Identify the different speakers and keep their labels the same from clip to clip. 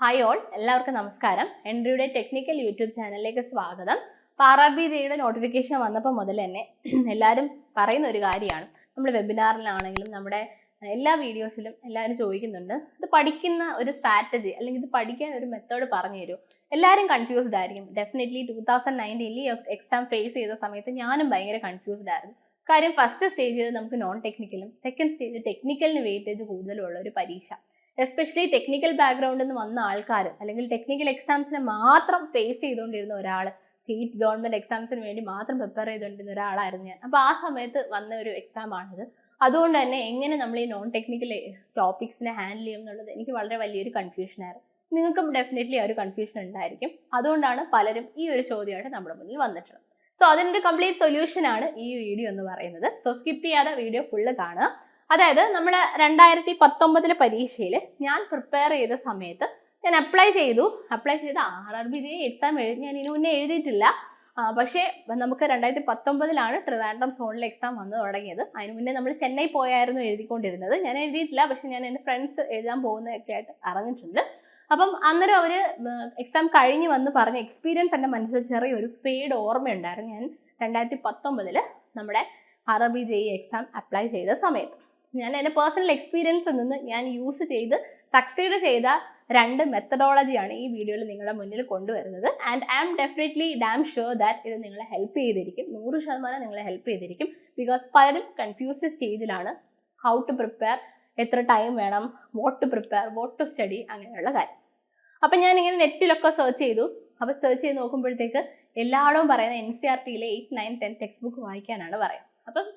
Speaker 1: Hi all, എല്ലാവർക്കും നമസ്കാരം. എൻട്രിയുടെ technical YouTube ചാനലിലേക്ക് സ്വാഗതം. RRBJയുടെ നോട്ടിഫിക്കേഷൻ വന്നപ്പോൾ മുതൽ തന്നെ എല്ലാവരും പറയുന്ന ഒരു കാര്യമാണ്, നമ്മൾ വെബിനാറിലാണെങ്കിലും നമ്മുടെ എല്ലാ വീഡിയോസിലും എല്ലാവരും ചോദിക്കുന്നുണ്ട്, ഇത് പഠിക്കുന്ന ഒരു സ്ട്രാറ്റജി അല്ലെങ്കിൽ ഇത് പഠിക്കാൻ ഒരു മെത്തേഡ് പറഞ്ഞു തരുമോ? എല്ലാവരും കൺഫ്യൂസ്ഡ് ആയിരിക്കും. ഡെഫിനറ്റ്ലി 2019 എക്സാം ഫേസ് ചെയ്ത സമയത്ത് ഞാനും ഭയങ്കര കൺഫ്യൂസ്ഡ് ആയിരുന്നു. കാര്യം ഫസ്റ്റ് സ്റ്റേജിൽ നമുക്ക് നോൺ ടെക്നിക്കലും സെക്കൻഡ് സ്റ്റേജ് ടെക്നിക്കലിന് വെയിറ്റേജ് കൂടുതലുള്ള ഒരു പരീക്ഷ. എസ്പെഷ്യലി ടെക്നിക്കൽ ബാക്ക്ഗ്രൗണ്ടിൽ നിന്ന് വന്ന ആൾക്കാർ അല്ലെങ്കിൽ ടെക്നിക്കൽ എക്സാംസിനെ മാത്രം ഫേസ് ചെയ്തുകൊണ്ടിരുന്ന ഒരാൾ, സ്റ്റേറ്റ് ഗവൺമെന്റ് എക്സാംസിന് വേണ്ടി മാത്രം പ്രിപ്പയർ ചെയ്തുകൊണ്ടിരുന്ന ഒരാളായിരുന്നു ഞാൻ. അപ്പോൾ ആ സമയത്ത് വന്ന ഒരു എക്സാം ആണിത്. അതുകൊണ്ട് തന്നെ എങ്ങനെ നമ്മൾ ഈ നോൺ ടെക്നിക്കൽ ടോപ്പിക്സിനെ ഹാൻഡിൽ ചെയ്യും എന്നുള്ളത് എനിക്ക് വളരെ വലിയൊരു കൺഫ്യൂഷനായിരുന്നു. നിങ്ങൾക്കും ഡെഫിനറ്റ്ലി ആ ഒരു കൺഫ്യൂഷൻ ഉണ്ടായിരിക്കും. അതുകൊണ്ടാണ് പലരും ഈ ഒരു ചോദ്യമായിട്ട് നമ്മുടെ മുന്നിൽ വന്നിട്ടുള്ളത്. സോ അതിൻ്റെ കംപ്ലീറ്റ് സൊല്യൂഷനാണ് ഈ വീഡിയോ എന്ന് പറയുന്നത്. സോ സ്കിപ്പ് ചെയ്യാതെ വീഡിയോ ഫുള്ള് കാണുക. അതായത് നമ്മൾ 2019 പരീക്ഷയിൽ ഞാൻ പ്രിപ്പയർ ചെയ്ത സമയത്ത് ഞാൻ അപ്ലൈ ചെയ്ത് RRBJ എക്സാം ഞാൻ ഇതിനു മുന്നേ എഴുതിയിട്ടില്ല. പക്ഷേ നമുക്ക് 2019 ട്രിവാൻഡ്രം സോണിൽ എക്സാം വന്നു തുടങ്ങിയത്. അതിന് മുന്നേ നമ്മൾ ചെന്നൈ പോയായിരുന്നു എഴുതിക്കൊണ്ടിരുന്നത്. ഞാൻ എഴുതിയിട്ടില്ല, പക്ഷെ ഞാൻ എൻ്റെ ഫ്രണ്ട്സ് എഴുതാൻ പോകുന്നതൊക്കെ ആയിട്ട് അറിഞ്ഞിട്ടുണ്ട്. അപ്പം അന്നേരം അവർ എക്സാം കഴിഞ്ഞ് വന്ന് പറഞ്ഞ എക്സ്പീരിയൻസ് എൻ്റെ മനസ്സിൽ ചെറിയൊരു ഫെയ്ഡ് ഓർമ്മയുണ്ടായിരുന്നു. ഞാൻ 2019 നമ്മുടെ RRBJ എക്സാം അപ്ലൈ ചെയ്ത സമയത്ത് ഞാൻ എൻ്റെ പേഴ്സണൽ എക്സ്പീരിയൻസിൽ നിന്ന് ഞാൻ യൂസ് ചെയ്ത് സക്സീഡ് ചെയ്ത 2 മെത്തഡോളജിയാണ് ഈ വീഡിയോയിൽ നിങ്ങളുടെ മുന്നിൽ കൊണ്ടുവരുന്നത്. And I am definitely damn sure that ഇത് നിങ്ങളെ ഹെൽപ്പ് ചെയ്തിരിക്കും. 100% നിങ്ങളെ ഹെൽപ്പ് ചെയ്തിരിക്കും. ബിക്കോസ് പലരും കൺഫ്യൂസ്ഡ് സ്റ്റേജിലാണ്. ഹൗ ടു പ്രിപ്പയർ, എത്ര ടൈം വേണം, what to prepare, what to study, അങ്ങനെയുള്ള കാര്യം. അപ്പം ഞാനിങ്ങനെ നെറ്റിലൊക്കെ സെർച്ച് ചെയ്തു. അപ്പോൾ സെർച്ച് ചെയ്ത് നോക്കുമ്പോഴത്തേക്ക് എല്ലായിടവും പറയുന്ന NCERTയിലെ 8, 9, 10 ടെക്സ്റ്റ് ബുക്ക് വായിക്കാനാണ് പറയുന്നത്.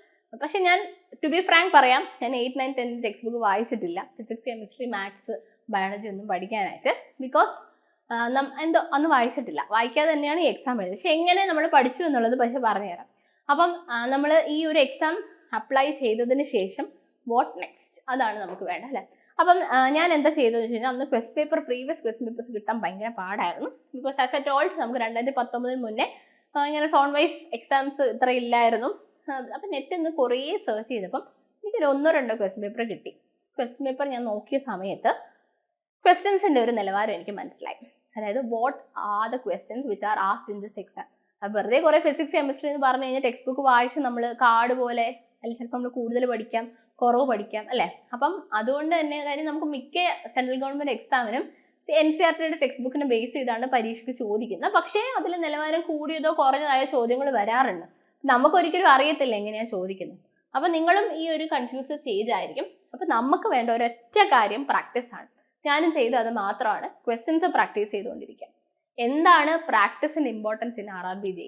Speaker 1: പക്ഷെ ഞാൻ ടു ബി ഫ്രാങ്ക് പറയാം, ഞാൻ 8, 9, 10 ടെക്സ്റ്റ് ബുക്ക് വായിച്ചിട്ടില്ല. ഫിസിക്സ്, കെമിസ്ട്രി, മാത്സ്, ബയോളജി ഒന്നും പഠിക്കാനായിട്ട്. ബിക്കോസ് അന്ന് വായിച്ചിട്ടില്ല. വായിക്കാതെ തന്നെയാണ് ഈ എക്സാം എഴുതുന്നത്. പക്ഷെ എങ്ങനെ നമ്മൾ പഠിച്ചു എന്നുള്ളത് പക്ഷെ പറഞ്ഞുതരാം. അപ്പം നമ്മൾ ഈ ഒരു എക്സാം അപ്ലൈ ചെയ്തതിന് ശേഷം വാട്ട് നെക്സ്റ്റ്, അതാണ് നമുക്ക് വേണ്ടത് അല്ലേ. അപ്പം ഞാൻ എന്താ ചെയ്തതെന്ന് വെച്ച് കഴിഞ്ഞാൽ, അന്ന് പ്രീവിയസ് ക്വസ്റ്റ്യൻ പേപ്പേഴ്സ് കിട്ടാൻ ഭയങ്കര പാടായിരുന്നു. ബിക്കോസ് ആസ് എ ടോൾഡ് നമുക്ക് 2019 മുന്നേ ഇങ്ങനെ സോൺ വൈസ് എക്സാംസ് ഇത്ര ഇല്ലായിരുന്നു. അപ്പം നെറ്റിൽ നിന്ന് കുറേ സെർച്ച് ചെയ്തപ്പം എനിക്കൊരു 1-2 ക്വസ്റ്റ്യൻ പേപ്പർ കിട്ടി. ക്വസ്റ്റ്യൻ പേപ്പർ ഞാൻ നോക്കിയ സമയത്ത് ക്വസ്റ്റ്യൻസിൻ്റെ ഒരു നിലവാരം എനിക്ക് മനസ്സിലായി. അതായത് what are the questions which are asked in this exam. വെറുതെ കുറേ ഫിസിക്സ്, കെമിസ്ട്രി എന്ന് പറഞ്ഞു കഴിഞ്ഞാൽ ടെക്സ്റ്റ് ബുക്ക് വായിച്ച് നമ്മൾ കാർഡ് പോലെ അല്ലെങ്കിൽ ചിലപ്പോൾ നമ്മൾ കൂടുതൽ പഠിക്കാം, കുറവ് പഠിക്കാം അല്ലേ. അപ്പം അതുകൊണ്ട് തന്നെ കാര്യം നമുക്ക് മിക്ക സെൻട്രൽ ഗവൺമെൻറ് എക്സാമിനും NCERTയുടെ ടെക്സ്റ്റ് ബുക്കിനെ ബേസ് ചെയ്താണ് പരീക്ഷയ്ക്ക് ചോദിക്കുന്നത്. പക്ഷേ അതിൽ നിലവാരം കൂടിയതോ കുറഞ്ഞതായ ചോദ്യങ്ങൾ വരാറുണ്ട്. നമുക്കൊരിക്കലും അറിയത്തില്ല എങ്ങനെയാണ് ചോദിക്കുന്നത്. അപ്പം നിങ്ങളും ഈ ഒരു കൺഫ്യൂസ് സ്റ്റേജ് ആയിരിക്കും. അപ്പം നമുക്ക് വേണ്ട ഒരൊറ്റ കാര്യം പ്രാക്ടീസാണ്. ഞാനും ചെയ്ത് അത് മാത്രമാണ്, ക്വസ്റ്റ്യൻസ് പ്രാക്ടീസ് ചെയ്തുകൊണ്ടിരിക്കുക. എന്താണ് പ്രാക്ടീസിൻ്റെ ഇമ്പോർട്ടൻസ് ഇൻ RRBJ?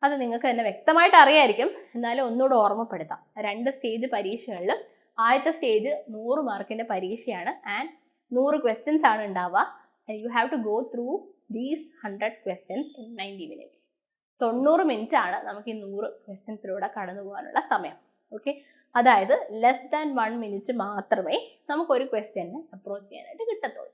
Speaker 1: അത് നിങ്ങൾക്ക് തന്നെ വ്യക്തമായിട്ട് അറിയായിരിക്കും. എന്നാലും ഒന്നുകൂടെ ഓർമ്മപ്പെടുത്താം. 2 സ്റ്റേജ് പരീക്ഷകളിലും ആദ്യത്തെ സ്റ്റേജ് 100 മാർക്കിൻ്റെ പരീക്ഷയാണ്. ആൻഡ് 100 ക്വസ്റ്റ്യൻസ് ആണ് ഉണ്ടാവുക. You have to go through these 100 questions in 90 minutes. 90 minute ആണ് നമുക്ക് ഈ 100 ക്വസ്റ്റ്യൻസിലൂടെ കടന്നു പോകാനുള്ള സമയം. ഓക്കെ, അതായത് ലെസ് ദാൻ 1 മിനിറ്റ് മാത്രമേ നമുക്കൊരു ക്വസ്റ്റ്യനെ അപ്രോച്ച് ചെയ്യാനായിട്ട് കിട്ടത്തുള്ളൂ.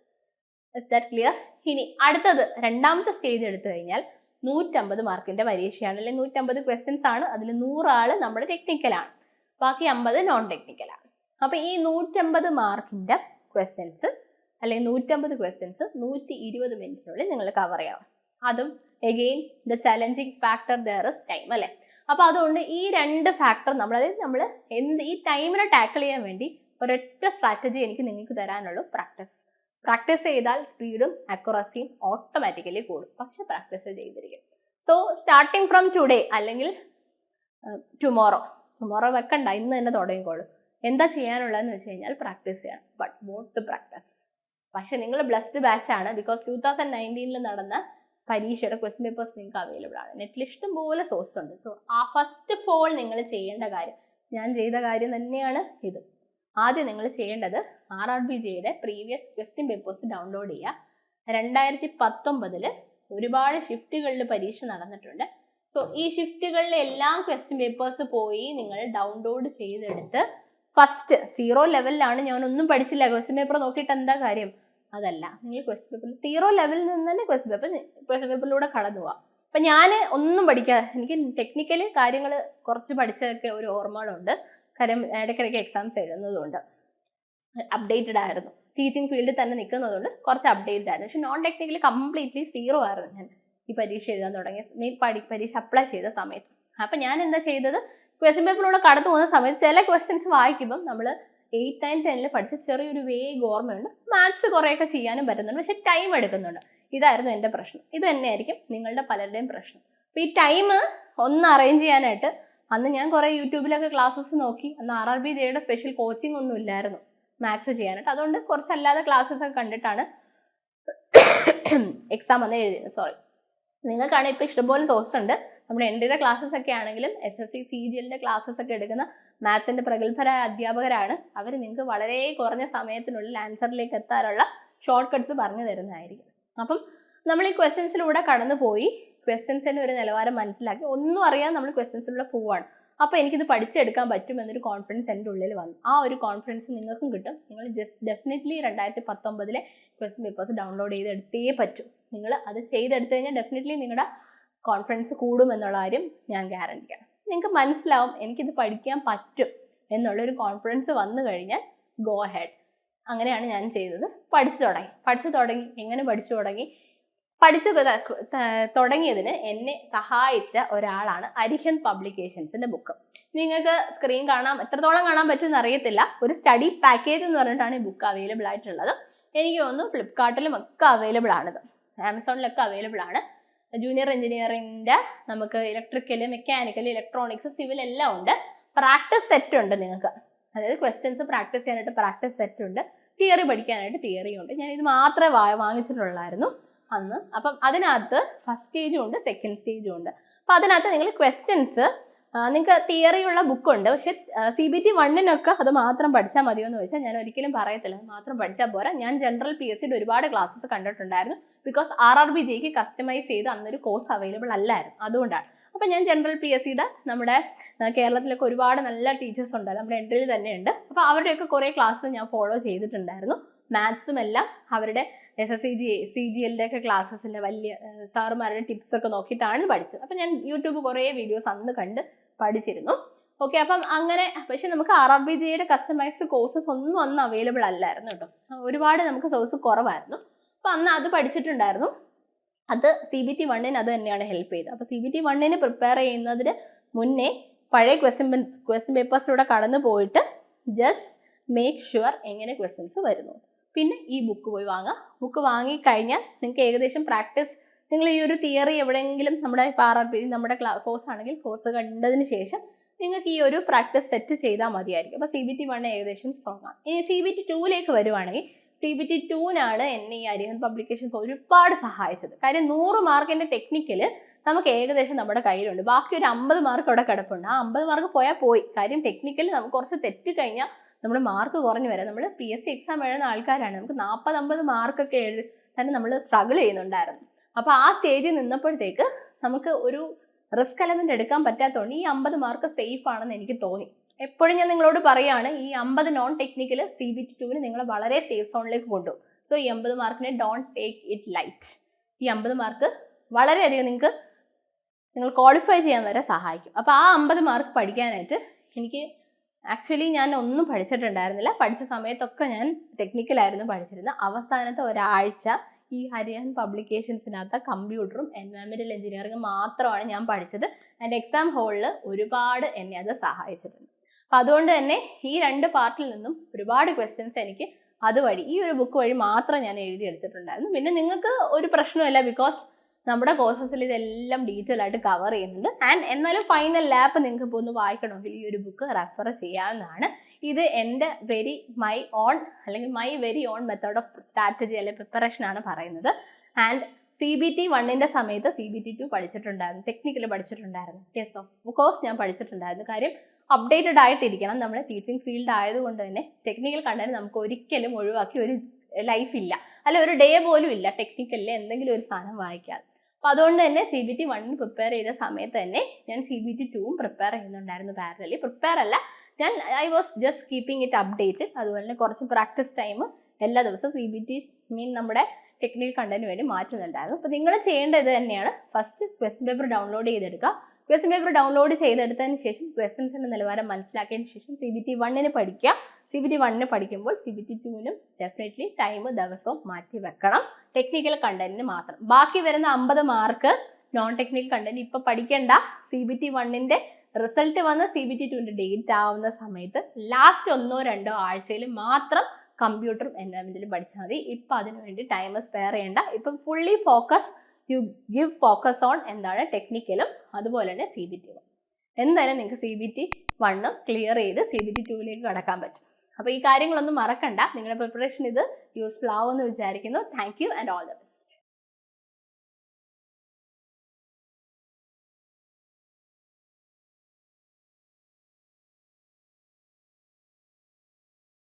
Speaker 1: Is that clear? ഇനി അടുത്തത് രണ്ടാമത്തെ സ്റ്റേജ് എടുത്തു കഴിഞ്ഞാൽ 150 മാർക്കിൻ്റെ പരീക്ഷയാണ്. അല്ലെങ്കിൽ 150 ക്വസ്റ്റ്യൻസ് ആണ്. അതിൽ 100 ആള് നമ്മുടെ ടെക്നിക്കലാണ്, ബാക്കി 50 നോൺ ടെക്നിക്കലാണ്. അപ്പോൾ ഈ 150 മാർക്കിൻ്റെ ക്വസ്റ്റ്യൻസ് അല്ലെങ്കിൽ 150 ക്വസ്റ്റ്യൻസ് 120 മിനിറ്റിനുള്ളിൽ നിങ്ങൾ കവർ ചെയ്യണം. അതും again the challenging factor there is time അല്ലേ. അപ്പോൾ അതുകൊണ്ട് ഈ 2 ഫാക്ടർ നമ്മൾ ഈ ടൈമിനെ ടാക്കിൾ ചെയ്യാൻ വേണ്ടി ഒരൊറ്റ സ്ട്രാറ്റജി എനിക്ക് നിങ്ങൾക്ക് തരാനുള്ളൂ, പ്രാക്ടീസ് ചെയ്താൽ സ്പീഡും അക്യുറസിയും ഓട്ടോമാറ്റിക്കലി കൂടും. പക്ഷെ പ്രാക്ടീസ് ചെയ്തിരിക്കും. സോ സ്റ്റാർട്ടിങ് ഫ്രം ടുഡേ അല്ലെങ്കിൽ ടുമോറോ വെക്കണ്ട, ഇന്ന് തന്നെ തുടങ്ങിക്കോളൂ. എന്താ ചെയ്യാനുള്ളതെന്ന് വെച്ച് കഴിഞ്ഞാൽ പ്രാക്ടീസ് ചെയ്യണം. But what to practice. പക്ഷെ നിങ്ങൾ ബ്ലെസ്ഡ് ബാച്ചാണ്. ബിക്കോസ് 2019 നടന്ന പരീക്ഷയുടെ ക്വസ്റ്റ്യൻ പേപ്പേഴ്സ് നിങ്ങൾക്ക് അവൈലബിൾ ആണ്. നെറ്റിൽ ഇഷ്ടംപോലെ സോഴ്സ് ഉണ്ട്. സോ ഫസ്റ്റ് ഓഫ് ഓൾ നിങ്ങൾ ചെയ്യേണ്ട കാര്യം, ഞാൻ ചെയ്ത കാര്യം തന്നെയാണ് ഇത്. ആദ്യം നിങ്ങൾ ചെയ്യേണ്ടത് RRBJയുടെ പ്രീവിയസ് ക്വസ്റ്റ്യൻ പേപ്പേഴ്സ് ഡൗൺലോഡ് ചെയ്യുക. 2019 ഒരുപാട് ഷിഫ്റ്റുകളിൽ പരീക്ഷ നടന്നിട്ടുണ്ട്. സോ ഈ ഷിഫ്റ്റുകളിലെ എല്ലാ ക്വസ്റ്റ്യൻ പേപ്പേഴ്സ് പോയി നിങ്ങൾ ഡൗൺലോഡ് ചെയ്തെടുത്ത് ഫസ്റ്റ് 0 ലെവലിലാണ്, ഞാനൊന്നും പഠിച്ചില്ല, ക്വസ്റ്റ്യൻ പേപ്പർ നോക്കിയിട്ട് എന്താ കാര്യം, അതല്ല. നിങ്ങൾ ക്വസ്റ്റ്യൻ പേപ്പറിൽ 0 ലെവലിൽ നിന്ന് തന്നെ ക്വസ്റ്റ്യൻ പേപ്പറിലൂടെ കടന്നു പോവാം. അപ്പം ഞാൻ ഒന്നും പഠിക്കാതെ, എനിക്ക് ടെക്നിക്കലി കാര്യങ്ങൾ കുറച്ച് പഠിച്ചതൊക്കെ ഒരു ഓർമ്മകളുണ്ട്. കാര്യം ഇടയ്ക്കിടയ്ക്ക് എക്സാംസ് എഴുതുന്നതുകൊണ്ട് അപ്ഡേറ്റഡ് ആയിരുന്നു. ടീച്ചിങ് ഫീൽഡിൽ തന്നെ നിൽക്കുന്നതുകൊണ്ട് കുറച്ച് അപ്ഡേറ്റഡ് ആയിരുന്നു. പക്ഷെ നോൺ ടെക്നിക്കലി കംപ്ലീറ്റ്ലി സീറോ ആയിരുന്നു ഞാൻ ഈ പരീക്ഷ എഴുതാൻ തുടങ്ങിയ പരീക്ഷ അപ്ലൈ ചെയ്ത സമയത്ത്. അപ്പം ഞാൻ എന്താ ചെയ്തത്, ക്വസ്റ്റ്യൻ പേപ്പറിലൂടെ കടന്നു പോകുന്ന സമയത്ത് ചില ക്വസ്റ്റ്യൻസ് വായിക്കുമ്പം നമ്മൾ 8th and 10th പഠിച്ച ചെറിയൊരു വേഗ് ഓർമ്മയുണ്ട്. മാത്സ് കുറേയൊക്കെ ചെയ്യാനും പറ്റുന്നുണ്ട്, പക്ഷെ ടൈം എടുക്കുന്നുണ്ട്. ഇതായിരുന്നു എൻ്റെ പ്രശ്നം. ഇത് തന്നെയായിരിക്കും നിങ്ങളുടെ പലരുടെയും പ്രശ്നം. അപ്പോൾ ഈ ടൈം ഒന്ന് അറേഞ്ച് ചെയ്യാനായിട്ട് അന്ന് ഞാൻ കുറേ യൂട്യൂബിലൊക്കെ ക്ലാസ്സസ് നോക്കി. അന്ന് RRBJയുടെ സ്പെഷ്യൽ കോച്ചിങ് ഒന്നും ഇല്ലായിരുന്നു മാത്സ് ചെയ്യാനായിട്ട്. അതുകൊണ്ട് കുറച്ചല്ലാതെ ക്ലാസ്സസ് ഒക്കെ കണ്ടിട്ടാണ് എക്സാം വന്ന് എഴുതിയത്. സോറി, നിങ്ങൾക്കാണ് ഇപ്പോൾ ഇഷ്ടംപോലെ സോഴ്സ് ഉണ്ട്. നമ്മുടെ എൻട്രിയുടെ ക്ലാസ്സസ് ഒക്കെ ആണെങ്കിലും SSC CGLന്റെ ക്ലാസ്സസ് ഒക്കെ എടുക്കുന്ന മാത്സിന്റെ പ്രഗത്ഭരായ അധ്യാപകരാണ്. അവർ നിങ്ങൾക്ക് വളരെ കുറഞ്ഞ സമയത്തിനുള്ളിൽ ആൻസറിലേക്ക് എത്താനുള്ള ഷോർട്ട് കട്ട്സ് പറഞ്ഞു തരുന്നതായിരിക്കും. അപ്പം നമ്മൾ ഈ ക്വസ്റ്റ്യൻസിലൂടെ കടന്നു പോയി ക്വസ്റ്റ്യൻസിൻ്റെ ഒരു നിലവാരം മനസ്സിലാക്കി ഒന്നും അറിയാതെ നമ്മൾ ക്വസ്റ്റ്യൻസിലൂടെ പോവാണ്. അപ്പോൾ എനിക്കിത് പഠിച്ചെടുക്കാൻ പറ്റുമെന്നൊരു കോൺഫിഡൻസ് എൻ്റെ ഉള്ളിൽ വന്നു. ആ ഒരു കോൺഫിഡൻസ് നിങ്ങൾക്കും കിട്ടും. നിങ്ങൾ ഡെഫിനറ്റ്ലി 2019 ക്വസ്റ്റ്യൻ പേപ്പേഴ്സ് ഡൗൺലോഡ് ചെയ്തെടുത്തേ പറ്റും. നിങ്ങൾ അത് ചെയ്തെടുത്തു കഴിഞ്ഞാൽ ഡെഫിനറ്റ്ലി നിങ്ങളുടെ കോൺഫിഡൻസ് കൂടുമെന്നുള്ള കാര്യം ഞാൻ ഗ്യാരണ്ടിയാണ്. നിങ്ങൾക്ക് മനസ്സിലാവും എനിക്കിത് പഠിക്കാൻ പറ്റും എന്നുള്ളൊരു കോൺഫിഡൻസ് വന്നു കഴിഞ്ഞാൽ ഗോ ഹെഡ്. അങ്ങനെയാണ് ഞാൻ ചെയ്തത്. പഠിച്ചു തുടങ്ങി. എങ്ങനെ പഠിച്ചു തുടങ്ങിയതിന് എന്നെ സഹായിച്ച ഒരാളാണ് അരിഹന്ത് പബ്ലിക്കേഷൻസിൻ്റെ ബുക്ക്. നിങ്ങൾക്ക് സ്ക്രീൻ എത്രത്തോളം കാണാൻ പറ്റുമെന്ന് അറിയത്തില്ല. ഒരു സ്റ്റഡി പാക്കേജ് എന്ന് പറഞ്ഞിട്ടാണ് ഈ ബുക്ക് അവൈലബിൾ ആയിട്ടുള്ളത്. എനിക്ക് തോന്നുന്നു ഫ്ലിപ്കാർട്ടിലും ഒക്കെ അവൈലബിൾ ആണിത്, ആമസോണിലൊക്കെ അവൈലബിൾ ആണ്. ജൂനിയർ എഞ്ചിനീയറിംഗിൻ്റെ നമുക്ക് ഇലക്ട്രിക്കൽ, മെക്കാനിക്കൽ, ഇലക്ട്രോണിക്സ്, സിവിൽ എല്ലാം ഉണ്ട്. പ്രാക്ടീസ് സെറ്റ് ഉണ്ട് നിങ്ങൾക്ക്, അതായത് ക്വസ്റ്റ്യൻസ് പ്രാക്ടീസ് ചെയ്യാനായിട്ട് പ്രാക്ടീസ് സെറ്റ് ഉണ്ട്, തിയറി പഠിക്കാനായിട്ട് തിയറി ഉണ്ട്. ഞാൻ ഇത് മാത്രമേ വാങ്ങിച്ചിട്ടുള്ളായിരുന്നു അന്ന്. അപ്പം അതിനകത്ത് ഫസ്റ്റ് സ്റ്റേജും ഉണ്ട്, സെക്കൻഡ് സ്റ്റേജും ഉണ്ട്. അപ്പം അതിനകത്ത് നിങ്ങൾ ക്വസ്റ്റ്യൻസ് നിങ്ങൾക്ക് തിയറിയുള്ള ബുക്കുണ്ട്. പക്ഷെ CBT 1 അത് മാത്രം പഠിച്ചാൽ മതിയോ എന്ന് ചോദിച്ചാൽ ഞാൻ ഒരിക്കലും പറയത്തില്ല, അത് മാത്രം പഠിച്ചാൽ പോരാ. ഞാൻ ജനറൽ PSCയുടെ ഒരുപാട് ക്ലാസ്സസ് കണ്ടിട്ടുണ്ടായിരുന്നു. ബിക്കോസ് RRBJക്ക് കസ്റ്റമൈസ് ചെയ്ത് അന്നൊരു കോഴ്സ് അവൈലബിൾ അല്ലായിരുന്നു, അതുകൊണ്ടാണ്. അപ്പം ഞാൻ ജനറൽ PSCയുടെ നമ്മുടെ കേരളത്തിലൊക്കെ ഒരുപാട് നല്ല ടീച്ചേഴ്സ് ഉണ്ട്, നമ്മുടെ എൻട്രിയിൽ തന്നെയുണ്ട്. അപ്പോൾ അവരുടെയൊക്കെ കുറേ ക്ലാസ് ഞാൻ ഫോളോ ചെയ്തിട്ടുണ്ടായിരുന്നു. മാത്സും എല്ലാം അവരുടെ SSC CGLൻ്റെ ഒക്കെ ക്ലാസ്സസിൻ്റെ വലിയ സാറുമാരുടെ ടിപ്സൊക്കെ നോക്കിയിട്ടാണ് പഠിച്ചത്. അപ്പം ഞാൻ യൂട്യൂബ് കുറേ വീഡിയോസ് അന്ന് കണ്ട് പഠിച്ചിരുന്നു. ഓക്കെ, അപ്പം അങ്ങനെ. പക്ഷെ നമുക്ക് RRBJയുടെ കസ്റ്റമൈസ്ഡ് കോഴ്സസ് ഒന്നും അന്ന് അവൈലബിൾ അല്ലായിരുന്നു കേട്ടോ. ഒരുപാട് നമുക്ക് സോഴ്സ് കുറവായിരുന്നു. അപ്പം അന്ന് അത് പഠിച്ചിട്ടുണ്ടായിരുന്നു. അത് CBT 1 അത് തന്നെയാണ് ഹെൽപ്പ് ചെയ്തത്. അപ്പോൾ CBT 1 പ്രിപ്പയർ ചെയ്യുന്നതിന് മുന്നേ പഴയ ക്വസ്റ്റ്യൻ പേപ്പേഴ്സിലൂടെ കടന്നു പോയിട്ട് ജസ്റ്റ് മേക്ക് ഷുവർ എങ്ങനെ ക്വസ്റ്റ്യൻസ് വരുന്നു. പിന്നെ ഈ ബുക്ക് പോയി വാങ്ങുക. ബുക്ക് വാങ്ങിക്കഴിഞ്ഞാൽ നിങ്ങൾക്ക് ഏകദേശം പ്രാക്ടീസ്, നിങ്ങൾ ഈ ഒരു തിയറി എവിടെയെങ്കിലും നമ്മുടെ നമ്മുടെ കോഴ്സ് ആണെങ്കിൽ കോഴ്സ് കണ്ടതിന് ശേഷം നിങ്ങൾക്ക് ഈ ഒരു പ്രാക്ടീസ് സെറ്റ് ചെയ്താൽ മതിയായിരിക്കും. അപ്പോൾ CBT 1 ഏകദേശം സ്ട്രോങ് ആണ്. ഇനി CBT 2 വരുവാണെങ്കിൽ CBT 2 എന്നെ ഈ അരിഹന്ത് പബ്ലിക്കേഷൻസ് ഒരുപാട് സഹായിച്ചത്. കാര്യം 100 മാർക്കിൻ്റെ ടെക്നിക്കൽ നമുക്ക് ഏകദേശം നമ്മുടെ കയ്യിലുണ്ട്. ബാക്കി ഒരു 50 മാർക്ക് അവിടെ കിടപ്പുണ്ട്. ആ 50 മാർക്ക് പോയാൽ പോയി. കാര്യം ടെക്നിക്കൽ നമുക്ക് കുറച്ച് തെറ്റ് കഴിഞ്ഞാൽ നമ്മുടെ മാർക്ക് കുറഞ്ഞു വരാം. നമ്മൾ PSC എക്സാം എഴുതുന്ന ആൾക്കാരാണ്. നമുക്ക് 40-50 മാർക്കൊക്കെ തന്നെ നമ്മൾ സ്ട്രഗിൾ ചെയ്യുന്നുണ്ടായിരുന്നു. അപ്പോൾ ആ സ്റ്റേജിൽ നിന്നപ്പോഴത്തേക്ക് നമുക്ക് ഒരു റിസ്ക് എലമെന്റ് എടുക്കാൻ പറ്റാത്തതുകൊണ്ട് ഈ 50 മാർക്ക് സേഫ് ആണെന്ന് എനിക്ക് തോന്നി. എപ്പോഴും ഞാൻ നിങ്ങളോട് പറയുകയാണ്, ഈ 50 നോൺ ടെക്നിക്കൽ CBT 2 നിങ്ങൾ വളരെ സേഫ് സോണിലേക്ക് കൊണ്ടുപോകും. സോ ഈ 50 മാർക്കിനെ ഡോണ്ട് ടേക്ക് ഇറ്റ് ലൈറ്റ്. ഈ 50 മാർക്ക് വളരെയധികം നിങ്ങൾ ക്വാളിഫൈ ചെയ്യാൻ വരെ സഹായിക്കും. അപ്പോൾ ആ 50 മാർക്ക് പഠിക്കാനായിട്ട് എനിക്ക് ആക്ച്വലി ഞാൻ ഒന്നും പഠിച്ചിട്ടുണ്ടായിരുന്നില്ല. പഠിച്ച സമയത്തൊക്കെ ഞാൻ ടെക്നിക്കലായിരുന്നു പഠിച്ചിരുന്നത്. അവസാനത്തെ ഒരാഴ്ച ഈ അരിഹന്ത് പബ്ലിക്കേഷൻസിനകത്ത് കമ്പ്യൂട്ടറും എൻവയോൺമെൻറ്റൽ എഞ്ചിനീയറിംഗും മാത്രമാണ് ഞാൻ പഠിച്ചത്. എൻ്റെ എക്സാം ഹോളിൽ ഒരുപാട് എന്നെ അത് സഹായിച്ചിട്ടുണ്ട്. അപ്പം അതുകൊണ്ട് തന്നെ ഈ 2 പാർട്ടിൽ നിന്നും ഒരുപാട് ക്വസ്റ്റ്യൻസ് എനിക്ക് അതുവഴി ഈ ഒരു ബുക്ക് വഴി മാത്രം ഞാൻ എഴുതിയെടുത്തിട്ടുണ്ടായിരുന്നു. പിന്നെ നിങ്ങൾക്ക് ഒരു പ്രശ്നമില്ല, ബിക്കോസ് നമ്മുടെ കോഴ്സസിൽ ഇതെല്ലാം ഡീറ്റെയിൽ ആയിട്ട് കവർ ചെയ്യുന്നുണ്ട്. ആൻഡ് എന്നാലും ഫൈനൽ ലാപ്പ് നിങ്ങൾക്ക് ഇപ്പോൾ ഒന്ന് വായിക്കണമെങ്കിൽ ഈ ഒരു ബുക്ക് റെഫർ ചെയ്യാവുന്നതാണ്. ഇത് എൻ്റെ my very own method of strategy അല്ലെങ്കിൽ പ്രിപ്പറേഷൻ ആണ് പറയുന്നത്. ആൻഡ് CBT 1 സമയത്ത് CBT 2 പഠിച്ചിട്ടുണ്ടായിരുന്നു, ടെക്നിക്കൽ പഠിച്ചിട്ടുണ്ടായിരുന്നു. യെസ്, ഓഫ് കോഴ്സ് ഞാൻ പഠിച്ചിട്ടുണ്ടായിരുന്നു. കാര്യം അപ്ഡേറ്റഡ് ആയിട്ടിരിക്കണം. നമ്മൾ ടീച്ചിങ് ഫീൽഡ് ആയതുകൊണ്ട് തന്നെ ടെക്നിക്കൽ കണ്ടന്റ് നമുക്ക് ഒരിക്കലും ഒഴിവാക്കി ഒരു ലൈഫില്ല, അല്ല ഒരു ഡേ പോലും ഇല്ല ടെക്നിക്കലിൽ എന്തെങ്കിലും ഒരു സാധനം വായിക്കാതെ. അപ്പോൾ അതുകൊണ്ട് തന്നെ CBT 1 പ്രിപ്പയർ ചെയ്ത സമയത്ത് തന്നെ ഞാൻ CBT 2 പ്രിപ്പയർ ചെയ്യുന്നുണ്ടായിരുന്നു പാരലലി. പ്രിപ്പയർ അല്ല, I was just keeping it updated. അതുപോലെ തന്നെ കുറച്ച് പ്രാക്ടീസ് ടൈം എല്ലാ ദിവസവും CBT നമ്മുടെ ടെക്നിക്കൽ കണ്ടന്റിന് വേണ്ടി മാറ്റുന്നുണ്ടായിരുന്നു. അപ്പോൾ നിങ്ങൾ ചെയ്യേണ്ടത് ഇത് തന്നെയാണ്. ഫസ്റ്റ് ക്വസ്റ്റ്യൻ പേപ്പർ ഡൗൺലോഡ് ചെയ്തെടുക്കുക. ക്വസ്റ്റ്യൻ പേപ്പർ ഡൗൺലോഡ് ചെയ്തെടുത്തതിന് ശേഷം ക്വസ്റ്റ്യൻസിൻ്റെ നിലവാരം മനസ്സിലാക്കിയതിന് ശേഷം CBT 1 പഠിക്കുക. CBT 1 പഠിക്കുമ്പോൾ CBT 2-നും ഡെഫിനറ്റ്ലി ടൈം ദിവസവും മാറ്റി വെക്കണം. ടെക്നിക്കൽ കണ്ടന്റിന് മാത്രം. ബാക്കി വരുന്ന 50 മാർക്ക് നോൺ ടെക്നിക്കൽ കണ്ടന്റ് ഇപ്പൊ പഠിക്കേണ്ട. CBT 1-ന്റെ റിസൾട്ട് വന്ന് CBT 2-ന്റെ ഡേറ്റ് ആവുന്ന സമയത്ത് ലാസ്റ്റ് 1-2 ആഴ്ചയിൽ മാത്രം കമ്പ്യൂട്ടറും എൻവയോൺമെന്റിലും പഠിച്ചാൽ മതി. ഇപ്പം അതിനുവേണ്ടി ടൈം സ്പെയർ ചെയ്യേണ്ട. ഇപ്പം fully focus you give focus on എന്താണ് ടെക്നിക്കലും അതുപോലെ തന്നെ CBT 1. എന്തായാലും നിങ്ങൾക്ക് CBT 1 ക്ലിയർ ചെയ്ത് CBT 2-ലേക്ക് കടക്കാൻ പറ്റും. അപ്പോൾ ഈ കാര്യങ്ങളൊന്നും മറക്കണ്ട. നിങ്ങളുടെ പ്രിപ്പറേഷൻ ഇത് യൂസ്ഫുൾ ആവുമെന്ന് വിചാരിക്കുന്നു. Thank you and all the best.